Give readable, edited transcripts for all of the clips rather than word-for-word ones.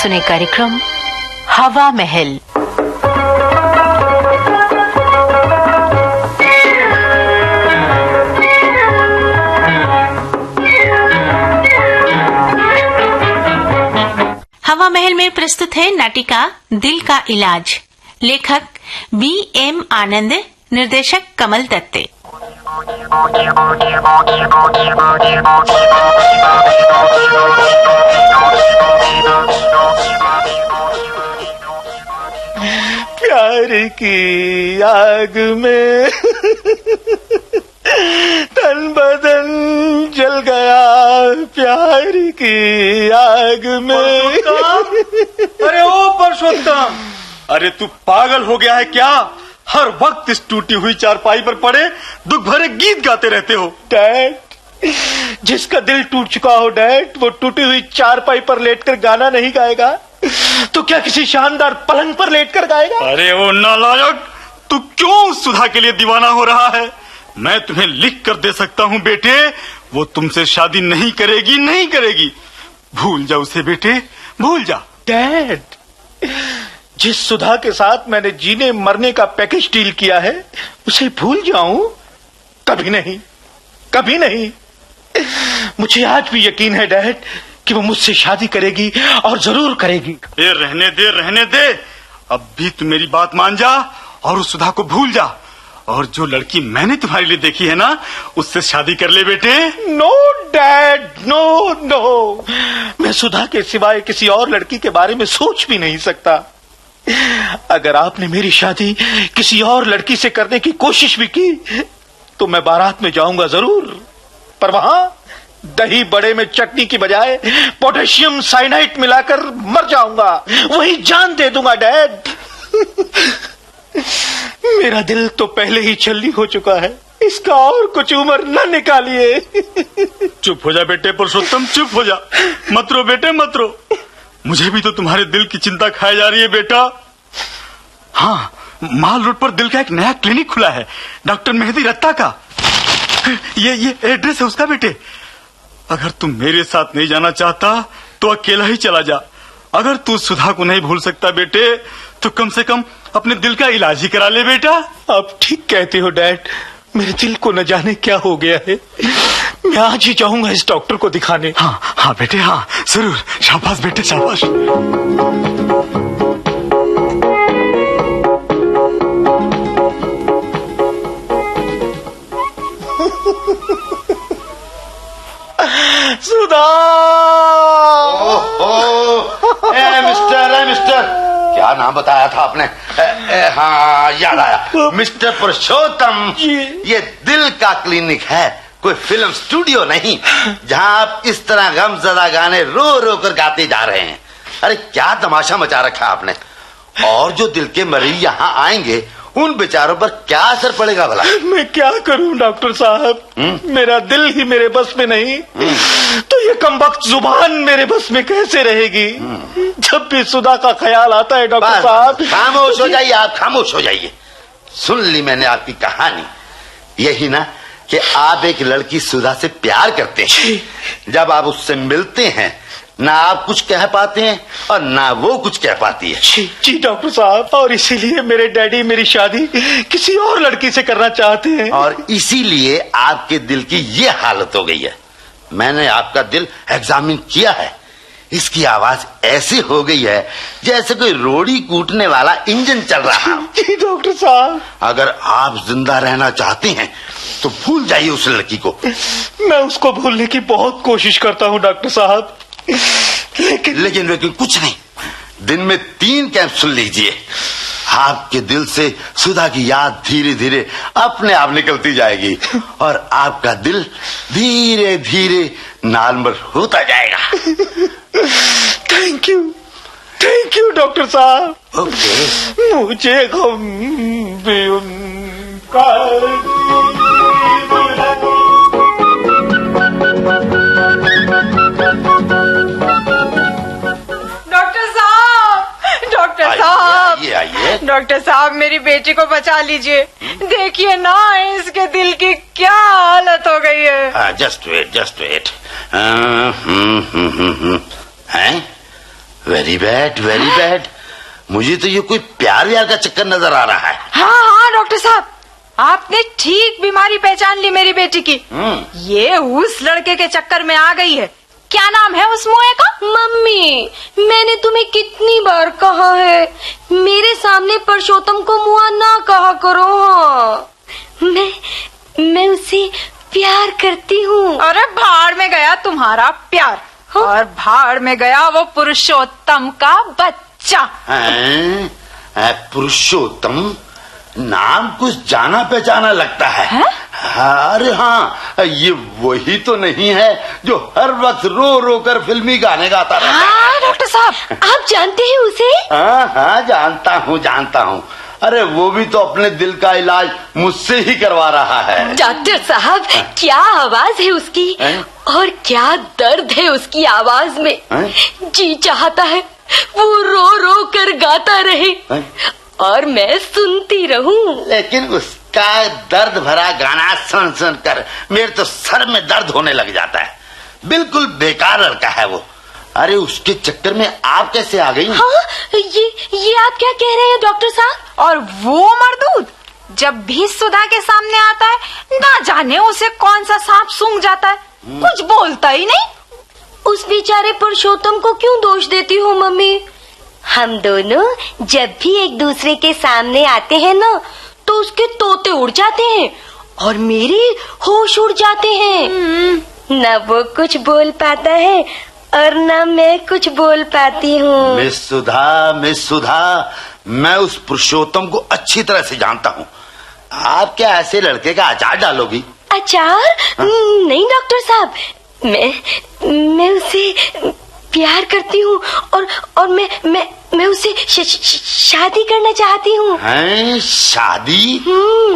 सुने कार्यक्रम हवा महल। हवा महल में प्रस्तुत है नाटिका दिल का इलाज। लेखक B.M. आनंद, निर्देशक कमल दत्ते। प्यार की आग में तन बदन जल गया, प्यार की आग में। अरे ओ परसोत्तम, अरे तू पागल हो गया है क्या? हर वक्त इस टूटी हुई चारपाई पर पड़े दुख भरे गीत गाते रहते हो। डैड, जिसका दिल टूट चुका हो डैड, वो टूटी हुई चारपाई पर लेटकर गाना नहीं गाएगा तो क्या किसी शानदार पलंग पर लेटकर गाएगा? अरे वो नालायक, तू क्यों सुधा के लिए दीवाना हो रहा है? मैं तुम्हें लिख कर दे सकता हूँ बेटे, वो तुमसे शादी नहीं करेगी, नहीं करेगी। भूल जा उसे बेटे, भूल जा। डैड, जिस सुधा के साथ मैंने जीने मरने का पैकेज डील किया है उसे भूल जाऊं? कभी नहीं, कभी नहीं। मुझे आज भी यकीन है डैड कि वो मुझसे शादी करेगी और जरूर करेगी। रहने दे, रहने दे। अब भी तू मेरी बात मान जा और उस सुधा को भूल जा, और जो लड़की मैंने तुम्हारे लिए देखी है ना, उससे शादी कर ले बेटे। नो डैड, नो नो, मैं सुधा के सिवाय किसी और लड़की के बारे में सोच भी नहीं सकता। अगर आपने मेरी शादी किसी और लड़की से करने की कोशिश भी की तो मैं बारात में जाऊंगा जरूर, पर वहां दही बड़े में चटनी की बजाय पोटेशियम साइनाइड मिलाकर मर जाऊंगा, वहीं जान दे दूंगा डैड। मेरा दिल तो पहले ही छलनी हो चुका है, इसका और कुछ उम्र न निकालिए। चुप हो जा बेटे पुरुषोत्तम, चुप हो जा। मत रो बेटे, मत रो। मुझे भी तो तुम्हारे दिल की चिंता खाई जा रही है बेटा। हाँ, माल रोड पर दिल का एक नया क्लिनिक खुला है, डॉक्टर मेहदी रत्ता का। ये एड्रेस है उसका बेटे। अगर तुम मेरे साथ नहीं जाना चाहता तो अकेला ही चला जा। अगर तू सुधा को नहीं भूल सकता बेटे तो कम से कम अपने दिल का इलाज ही करा ले बेटा। आप ठीक कहते हो डैड, मेरे दिल को न जाने क्या हो गया है। मैं आज ही जाऊंगा इस डॉक्टर को दिखाने। हाँ हाँ बेटे, हाँ जरूर। शाबाश बेटे, शाबाश। सुधा! मिस्टर, क्या नाम बताया था आपने? हाँ याद आया, मिस्टर पुरुषोत्तम। ये दिल का क्लिनिक है, कोई फिल्म स्टूडियो नहीं जहाँ आप इस तरह गमज़दा गाने रो रो कर गाते जा रहे हैं। अरे क्या तमाशा मचा रखा आपने। और जो दिल के मरीज यहाँ आएंगे उन बेचारों पर क्या असर पड़ेगा भला? मैं क्या करूं डॉक्टर साहब, मेरा दिल ही मेरे बस में नहीं तो ये कमबख्त जुबान मेरे बस में कैसे रहेगी? जब भी सुधा का ख्याल आता है डॉक्टर साहब। खामोश हो जाइए, आप खामोश हो जाइए। सुन ली मैंने आपकी कहानी। यही ना कि आप एक लड़की सुधा से प्यार करते हैं। जब आप उससे मिलते हैं ना आप कुछ कह पाते हैं और ना वो कुछ कह पाती है। जी डॉक्टर साहब, और इसीलिए मेरे डैडी मेरी शादी किसी और लड़की से करना चाहते हैं। और इसीलिए आपके दिल की ये हालत हो गई है। मैंने आपका दिल एग्जामिन किया है, इसकी आवाज ऐसी हो गई है जैसे कोई रोड़ी कूटने वाला इंजन चल रहा हो। जी डॉक्टर साहब, अगर आप जिंदा रहना चाहते हैं तो भूल जाइए उस लड़की को। मैं उसको भूलने की बहुत कोशिश करता हूँ डॉक्टर साहब, लेकिन कुछ नहीं। दिन में 3 कैप्सूल लीजिए, आपके दिल से सुधा की याद धीरे धीरे अपने आप निकलती जाएगी और आपका दिल धीरे धीरे नार्मल होता जाएगा। थैंक यू डॉक्टर साहब। ओके। मुझे गम भी उनका डॉक्टर साहब, मेरी बेटी को बचा लीजिए। देखिए ना इसके दिल की क्या हालत हो गई है। Just wait. हैं? Very bad, very bad. मुझे तो ये कोई प्यार व्यार का चक्कर नजर आ रहा है। हाँ डॉक्टर साहब, आपने ठीक बीमारी पहचान ली मेरी बेटी की। ये उस लड़के के चक्कर में आ गई है। क्या नाम है उस मुए का? मम्मी, मैंने तुम्हें कितनी बार कहा है मेरे सामने पुरुषोत्तम को मुआ ना कहा करो। हाँ, मैं उससे प्यार करती हूँ। अरे भाड़ में गया तुम्हारा प्यार। हाँ? और भाड़ में गया वो पुरुषोत्तम का बच्चा। पुरुषोत्तम नाम कुछ जाना पहचाना लगता है। अरे हाँ, ये वही तो नहीं है जो हर वक्त रो रो कर फिल्मी गाने गाता रहता है। हाँ डॉक्टर साहब, आप जानते हैं उसे? हाँ, जानता हूँ। अरे वो भी तो अपने दिल का इलाज मुझसे ही करवा रहा है। डॉक्टर साहब, क्या आवाज है उसकी और क्या दर्द है उसकी आवाज में। जी चाहता है वो रो रो कर गाता रहे और मैं सुनती रहूं। लेकिन उसका दर्द भरा गाना सुन सुन कर मेरे तो सर में दर्द होने लग जाता है। बिल्कुल बेकार लड़का है वो। अरे उसके चक्कर में आप कैसे आ गई? हाँ, ये आप क्या कह रहे हैं डॉक्टर साहब? और वो मरदूद जब भी सुधा के सामने आता है, ना जाने उसे कौन सा सांप सूंघ जाता है, कुछ बोलता ही नहीं। उस बेचारे पुरुषोत्तम को क्यों दोष देती हो मम्मी? हम दोनों जब भी एक दूसरे के सामने आते हैं ना, तो उसके तोते उड़ जाते हैं और मेरे होश उड़ जाते हैं। न वो कुछ बोल पाता है और न मैं कुछ बोल पाती हूँ। मिस सुधा, मैं उस पुरुषोत्तम को अच्छी तरह से जानता हूँ। आप क्या ऐसे लड़के का अचार डालोगी? अचार? नहीं डॉक्टर साहब, मैं उसे प्यार करती हूँ और मैं उससे शादी करना चाहती हूँ। हैं, शादी?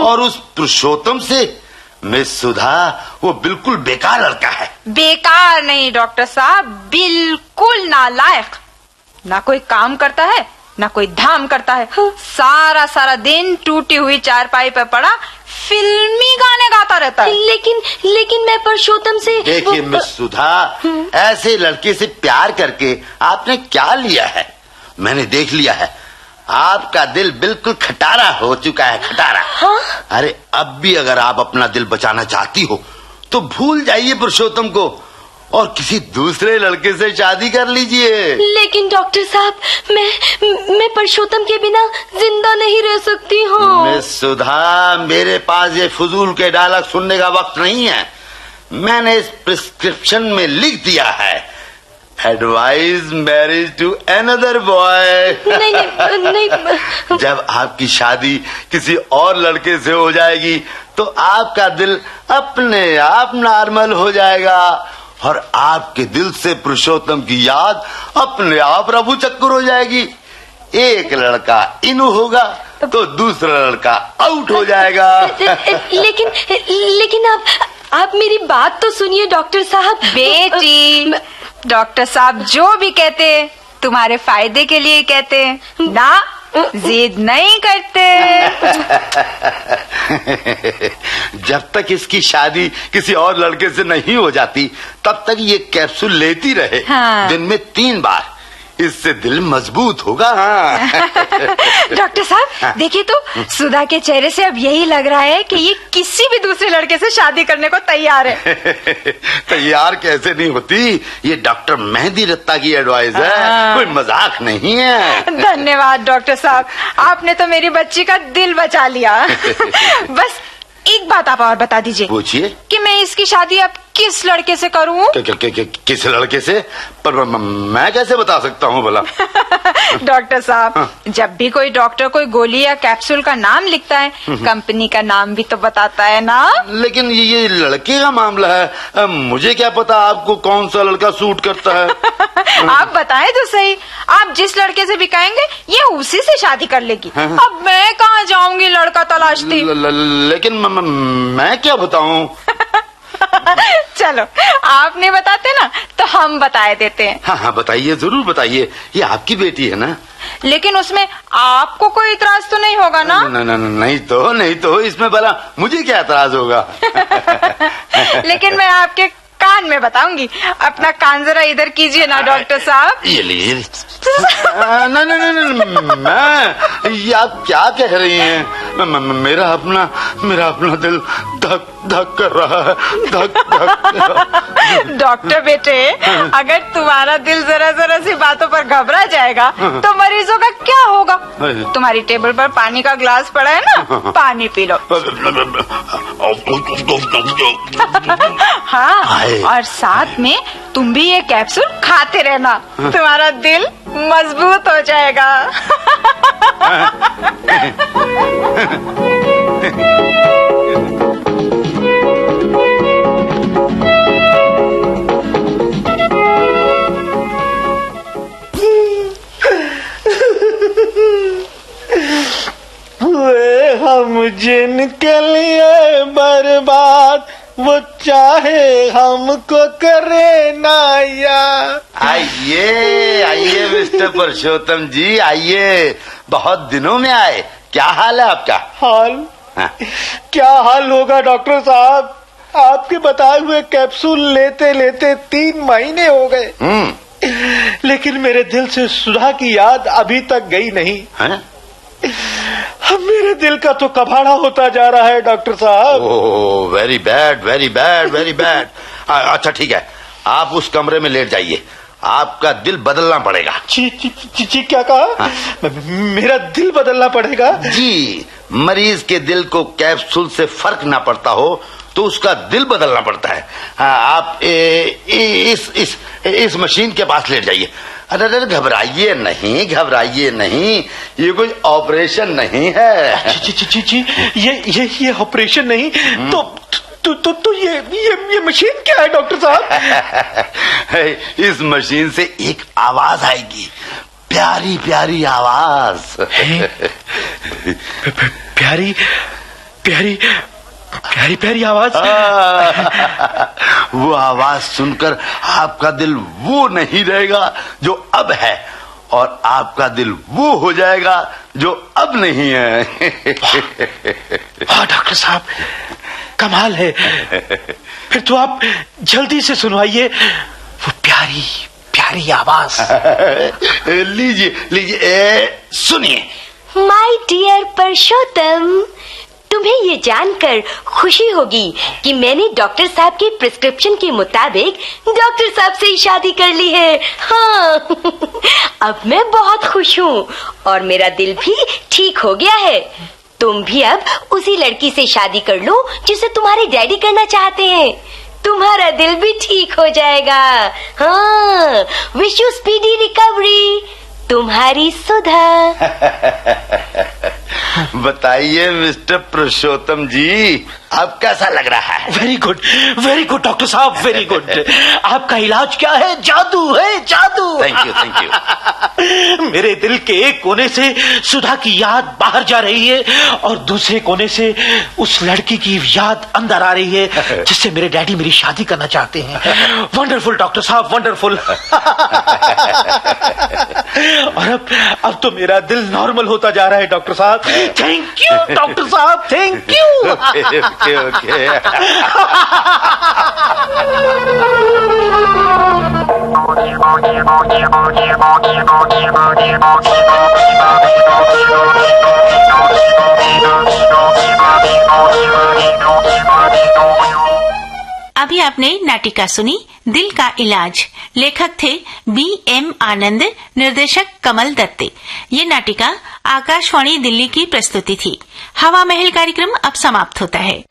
और उस पुरुषोत्तम से? मिस सुधा, वो बिल्कुल बेकार लड़का है। बेकार नहीं डॉक्टर साहब, बिल्कुल नालायक। ना कोई काम करता है, ना कोई धाम करता है। सारा दिन टूटी हुई चारपाई पर पड़ा फिल्मी गाने गाता रहता है। लेकिन मैं पुरुषोत्तम से। देखिए मिस सुधा, ऐसे लड़के से प्यार करके आपने क्या लिया है? मैंने देख लिया है, आपका दिल बिल्कुल खटारा हो चुका है, खटारा। हाँ? अरे अब भी अगर आप अपना दिल बचाना चाहती हो तो भूल जाइए पुरुषोत्तम को और किसी दूसरे लड़के से शादी कर लीजिए। लेकिन डॉक्टर साहब, मैं पुरुषोत्तम के बिना जिंदा नहीं रह सकती हूँ। मिस सुधा, मेरे पास ये फजूल के डायलॉग सुनने का वक्त नहीं है। मैंने इस प्रिस्क्रिप्शन में लिख दिया है, advise marriage to another boy. नहीं। जब आपकी शादी किसी और लड़के से हो जाएगी तो आपका दिल अपने आप नॉर्मल हो जाएगा और आपके दिल से पुरुषोत्तम की याद अपने आप रफू चक्कर हो जाएगी। एक लड़का इन होगा तो दूसरा लड़का आउट हो जाएगा। लेकिन आप मेरी बात तो सुनिए डॉक्टर साहब। बेटी, डॉक्टर साहब जो भी कहते हैं तुम्हारे फायदे के लिए कहते हैं ना, जिद नहीं करते। जब तक इसकी शादी किसी और लड़के से नहीं हो जाती तब तक ये कैप्सूल लेती रहे। हाँ। दिन में 3 बार, इससे दिल मजबूत होगा। हाँ। डॉक्टर साहब देखिए तो, सुधा के चेहरे से अब यही लग रहा है कि ये किसी भी दूसरे लड़के से शादी करने को तैयार है। तैयार कैसे नहीं होती, ये डॉक्टर मेहंदी रत्ता की एडवाइस है, कोई मजाक नहीं है। धन्यवाद डॉक्टर साहब, आपने तो मेरी बच्ची का दिल बचा लिया। बस एक बात आप और बता दीजिए। पूछिए। कि मैं इसकी शादी अब किस लड़के से करूं? किस लड़के से? पर मैं कैसे बता सकता हूँ भला? डॉक्टर साहब, जब भी कोई डॉक्टर कोई गोली या कैप्सूल का नाम लिखता है, कंपनी का नाम भी तो बताता है ना। लेकिन ये लड़के का मामला है, मुझे क्या पता आपको कौन सा लड़का सूट करता है। आप बताएं तो सही, आप जिस लड़के से भी कहेंगे ये उसी से शादी कर लेगी। अब मैं कहाँ जाऊंगी लड़का तलाशती। लेकिन मैं क्या बताऊं? चलो आप नहीं बताते ना तो हम बताए देते हैं। हाँ, बताइए, जरूर बताइए। ये आपकी बेटी है ना? लेकिन उसमें आपको कोई इतराज तो नहीं होगा ना? नहीं तो इसमें भला मुझे क्या इतराज होगा? लेकिन मैं आपके कान बाद में बताऊंगी। अपना कान जरा इधर कीजिए ना डॉक्टर साहब। ये लीजिए। नहीं, मैं ये आप क्या कह रही हैं? मेरा अपना दिल धक धक कर रहा है, धक धक। डॉक्टर बेटे, अगर तुम्हारा दिल जरा जरा सी बातों पर घबरा जाएगा तो मरीजों का क्या होगा? तुम्हारी टेबल पर पानी का ग्लास पड़ा है ना, पानी पी लो। हाँ, और साथ में तुम भी ये कैप्सूल खाते रहना, तुम्हारा दिल मजबूत हो जाएगा। वे हम जिनके लिए बर्बाद, वो चाहे हमको करे ना याद। आइए मिस्टर पुरुषोत्तम जी, आइए। बहुत दिनों में आए। क्या हाल है आपका? हाल? हाँ। क्या हाल होगा डॉक्टर साहब? आपके बताए हुए कैप्सूल लेते लेते 3 महीने हो गए, लेकिन मेरे दिल से सुधा की याद अभी तक गई नहीं है? मेरे दिल का तो कबाड़ा होता जा रहा है डॉक्टर साहब। Oh, very bad, very bad, very bad. अच्छा ठीक है, आप उस कमरे में लेट जाइए। आपका दिल बदलना पड़ेगा। जी क्या कहा? हाँ। मेरा दिल बदलना पड़ेगा? जी, मरीज के दिल को कैप्सूल से फर्क ना पड़ता हो तो उसका दिल बदलना पड़ता है। आप इस मशीन के पास लेट जाइए। अरे घबराइए नहीं, घबराइए नहीं, ये कोई ऑपरेशन नहीं है। जी, ये ऑपरेशन नहीं तो ये मशीन क्या है डॉक्टर साहब? इस मशीन से एक आवाज आएगी, प्यारी प्यारी आवाज। प्यारी प्यारी प्यारी प्यारी आवाज। वो आवाज सुनकर आपका दिल वो नहीं रहेगा जो अब है, और आपका दिल वो हो जाएगा जो अब नहीं है। हाँ डॉक्टर साहब, कमाल है। फिर तो आप जल्दी से सुनवाइए वो प्यारी प्यारी आवाज। लीजिए सुनिए। माय डियर पुरुषोत्तम, तुम्हें ये जानकर खुशी होगी कि मैंने डॉक्टर साहब के प्रिस्क्रिप्शन के मुताबिक डॉक्टर साहब से ही शादी कर ली है। हाँ, अब मैं बहुत खुश हूँ और मेरा दिल भी ठीक हो गया है। तुम भी अब उसी लड़की से शादी कर लो जिसे तुम्हारे डैडी करना चाहते हैं। तुम्हारा दिल भी ठीक हो जाएगा। हाँ, विश यू स्पीडी रिकवरी, तुम्हारी सुधा। बताइए मिस्टर पुरुषोत्तम जी, अब कैसा लग रहा है? वेरी गुड डॉक्टर साहब, वेरी गुड। आपका इलाज क्या है? जादू है, जादू। Thank you. मेरे दिल के एक कोने से सुधा की याद बाहर जा रही है और दूसरे कोने से उस लड़की की याद अंदर आ रही है जिससे मेरे डैडी मेरी शादी करना चाहते हैं। वंडरफुल डॉक्टर साहब, वंडरफुल। और अब तो मेरा दिल नॉर्मल होता जा रहा है डॉक्टर साहब। थैंक यू डॉक्टर साहब, थैंक यू। ओके। अभी आपने नाटिका सुनी दिल का इलाज। लेखक थे B.M. आनंद, निर्देशक कमल दत्ते। ये नाटिका आकाशवाणी दिल्ली की प्रस्तुति थी। हवा महल कार्यक्रम अब समाप्त होता है।